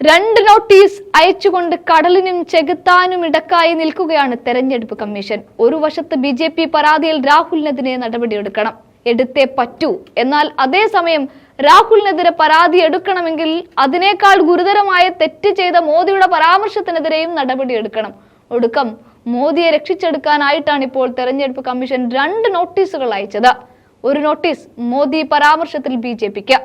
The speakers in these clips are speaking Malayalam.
രണ്ട് നോട്ടീസ് അയച്ചുകൊണ്ട് കടലിനും ചെകുത്താനും ഇടക്കായി നിൽക്കുകയാണ് തെരഞ്ഞെടുപ്പ് കമ്മീഷൻ. ഒരു വശത്ത് ബിജെപി പരാതിയിൽ രാഹുലിനെതിരെ നടപടിയെടുക്കണം, എടുത്തേ പറ്റൂ. എന്നാൽ അതേസമയം രാഹുലിനെതിരെ പരാതി എടുക്കണമെങ്കിൽ അതിനേക്കാൾ ഗുരുതരമായ തെറ്റ് ചെയ്ത മോദിയുടെ പരാമർശത്തിനെതിരെയും നടപടിയെടുക്കണം. ഒടുക്കം മോദിയെ രക്ഷിച്ചെടുക്കാനായിട്ടാണ് ഇപ്പോൾ തെരഞ്ഞെടുപ്പ് കമ്മീഷൻ രണ്ട് നോട്ടീസുകൾ അയച്ചത്. ഒരു നോട്ടീസ് മോദി പരാമർശത്തിൽ ബിജെപിക്ക്,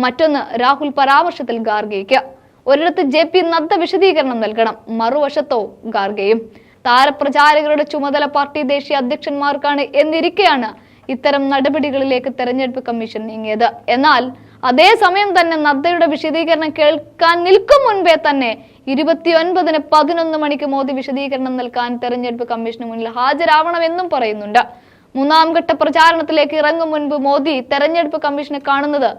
മറ്റൊന്ന് രാഹുൽ പരാമർശത്തിൽ ഖാർഗെയ്ക്ക്. ഒരിടത്ത് JP നദ്ദ വിശദീകരണം നൽകണം, മറുവശത്തോ ഖാർഗെയും. താരപ്രചാരകരുടെ ചുമതല പാർട്ടി ദേശീയ അധ്യക്ഷന്മാർക്കാണ് എന്നിരിക്കെയാണ് ഇത്തരം നടപടികളിലേക്ക് തെരഞ്ഞെടുപ്പ് കമ്മീഷൻ നീങ്ങിയത്. എന്നാൽ അതേസമയം തന്നെ നദ്ദയുടെ വിശദീകരണം കേൾക്കാൻ നിൽക്കും മുൻപേ തന്നെ 29-ന് 11 മണിക്ക് മോദി വിശദീകരണം നൽകാൻ തെരഞ്ഞെടുപ്പ് കമ്മീഷന് മുന്നിൽ ഹാജരാവണമെന്നും പറയുന്നുണ്ട്. മൂന്നാം ഘട്ട പ്രചാരണത്തിലേക്ക് ഇറങ്ങും മുൻപ് മോദി തെരഞ്ഞെടുപ്പ് കമ്മീഷനെ കാണുന്നത്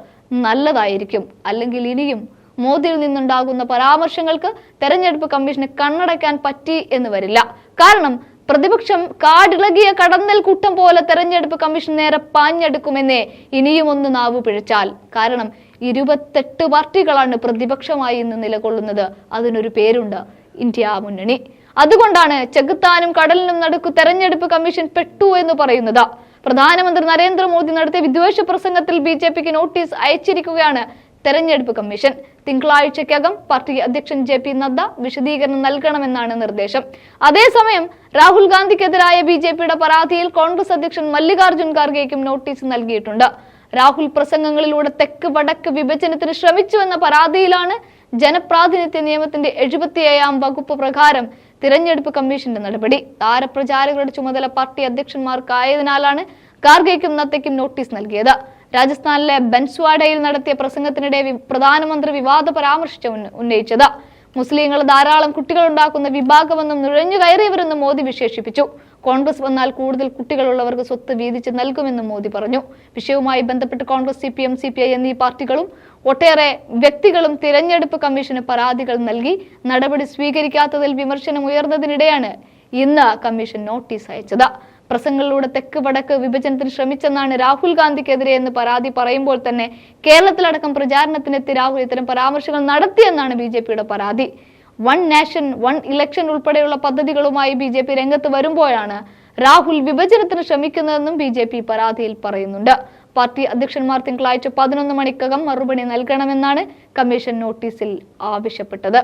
നല്ലതായിരിക്കും. അല്ലെങ്കിൽ ഇനിയും മോദിയിൽ നിന്നുണ്ടാകുന്ന പരാമർശങ്ങൾക്ക് തെരഞ്ഞെടുപ്പ് കമ്മീഷന് കണ്ണടയ്ക്കാൻ പറ്റി എന്ന് വരില്ല. കാരണം പ്രതിപക്ഷം കാടിളകിയ കടന്നൽ കൂട്ടം പോലെ തെരഞ്ഞെടുപ്പ് കമ്മീഷൻ നേരെ പാഞ്ഞെടുക്കുമെന്നേ ഇനിയും ഒന്ന് നാവു പിഴച്ചാൽ. കാരണം 28 പാർട്ടികളാണ് പ്രതിപക്ഷമായി ഇന്ന് നിലകൊള്ളുന്നത്. അതിനൊരു പേരുണ്ട്, ഇന്ത്യ മുന്നണി. അതുകൊണ്ടാണ് ചെകുത്താനും കടലിനും നടുക്ക് തെരഞ്ഞെടുപ്പ് കമ്മീഷൻ പെട്ടു എന്ന് പറയുന്നത്. പ്രധാനമന്ത്രി നരേന്ദ്രമോദി നടത്തിയ വിദ്വേഷ പ്രസംഗത്തിൽ BJPക്ക് നോട്ടീസ് അയച്ചിരിക്കുകയാണ് തെരഞ്ഞെടുപ്പ് കമ്മീഷൻ. തിങ്കളാഴ്ചക്കകം പാർട്ടി അധ്യക്ഷൻ JP നദ്ദ വിശദീകരണം നൽകണമെന്നാണ് നിർദ്ദേശം. അതേസമയം രാഹുൽ ഗാന്ധിക്കെതിരായ BJPയുടെ പരാതിയിൽ കോൺഗ്രസ് അധ്യക്ഷൻ മല്ലികാർജുൻ ഖാർഗെയ്ക്കും നോട്ടീസ് നൽകിയിട്ടുണ്ട്. രാഹുൽ പ്രസംഗങ്ങളിലൂടെ തെക്ക് വടക്ക് വിഭജനത്തിന് ശ്രമിച്ചുവെന്ന പരാതിയിലാണ് ജനപ്രാതിനിധ്യ നിയമത്തിന്റെ 77-ാം വകുപ്പ് പ്രകാരം തിരഞ്ഞെടുപ്പ് കമ്മീഷന്റെ നടപടി. താരപ്രചാരകരുടെ ചുമതല പാർട്ടി അധ്യക്ഷന്മാർക്കായതിനാലാണ് ഖാർഗെയ്ക്കും നദ്ദയ്ക്കും നോട്ടീസ് നൽകിയത്. രാജസ്ഥാനിലെ ബൻസ്വാഡയിൽ നടത്തിയ പ്രസംഗത്തിനിടെ പ്രധാനമന്ത്രി വിവാദ പരാമർശിച്ച് ഉന്നയിച്ചത് മുസ്ലിങ്ങൾ ധാരാളം കുട്ടികൾ ഉണ്ടാക്കുന്ന വിഭാഗമെന്നും നുഴഞ്ഞു കയറിയവരെന്നും മോദി വിശേഷിപ്പിച്ചു. കോൺഗ്രസ് വന്നാൽ കൂടുതൽ കുട്ടികളുള്ളവർക്ക് സ്വത്ത് വീതിച്ച് നൽകുമെന്നും മോദി പറഞ്ഞു. വിഷയവുമായി ബന്ധപ്പെട്ട് കോൺഗ്രസ്, CPM, CPI എന്നീ പാർട്ടികളും ഒട്ടേറെ വ്യക്തികളും തിരഞ്ഞെടുപ്പ് കമ്മീഷന് പരാതികൾ നൽകി. നടപടി സ്വീകരിക്കാത്തതിൽ വിമർശനം ഉയർന്നതിനിടെയാണ് ഇന്ന് കമ്മീഷൻ നോട്ടീസ് അയച്ചത്. പ്രസംഗങ്ങളിലൂടെ തെക്ക് വടക്ക് വിഭജനത്തിന് ശ്രമിച്ചെന്നാണ് രാഹുൽ ഗാന്ധിക്കെതിരെ എന്ന് പരാതി പറയുമ്പോൾ തന്നെ കേരളത്തിലടക്കം പ്രചാരണത്തിനെത്തി രാഹുൽ ഇത്തരം പരാമർശങ്ങൾ നടത്തിയെന്നാണ് BJPയുടെ പരാതി. 1 നേഷൻ 1 ഇലക്ഷൻ ഉൾപ്പെടെയുള്ള പദ്ധതികളുമായി BJP രംഗത്ത് വരുമ്പോഴാണ് രാഹുൽ വിഭജനത്തിന് ശ്രമിക്കുന്നതെന്നും BJP പരാതിയിൽ പറയുന്നുണ്ട്. പാർട്ടി അധ്യക്ഷന്മാർ തിങ്കളാഴ്ച 11 മണിക്കകം മറുപടി നൽകണമെന്നാണ് കമ്മീഷൻ നോട്ടീസിൽ ആവശ്യപ്പെട്ടത്.